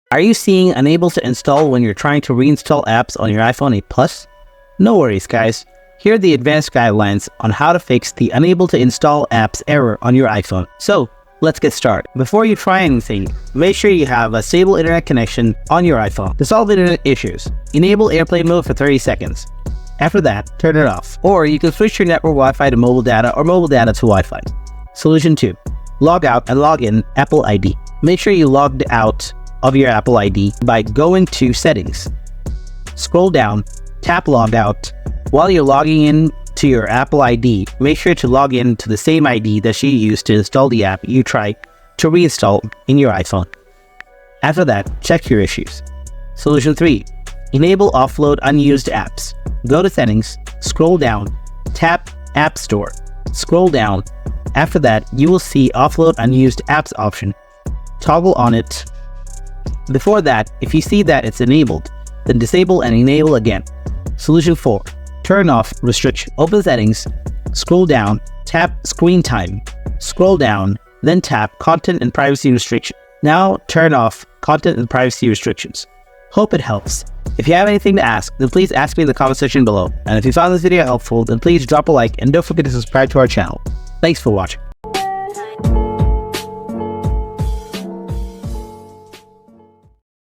Are you seeing unable to install when you're trying to reinstall apps on your iPhone 8 Plus? No worries, guys. Here are the advanced guidelines on how to fix the unable to install apps error on your iPhone. So, let's get started. Before you try anything, make sure you have a stable internet connection on your iPhone. To solve internet issues, enable airplane mode for 30 seconds. After that, turn it off. Or you can switch your network Wi-Fi to mobile data or mobile data to Wi-Fi. Solution 2. Log out and log in Apple ID. Make sure you logged out of your Apple ID by going to Settings. Scroll down, tap Log Out. While you're logging in to your Apple ID, make sure to log in to the same ID that you used to install the app you tried to reinstall in your iPhone. After that, check your issues. Solution 3. Enable Offload Unused Apps. Go to Settings, scroll down, tap App Store. Scroll down. After that, you will see Offload Unused Apps option. Toggle on it. Before that, if you see that it's enabled, then disable and enable again. Solution 4. Turn off restriction. Open Settings, scroll down, tap Screen Time. Scroll down, then tap Content and Privacy Restriction. Now turn off Content and Privacy Restrictions. Hope it helps. If you have anything to ask, then please ask me in the comment section below. And if you found this video helpful, then please drop a like and don't forget to subscribe to our channel. Thanks for watching.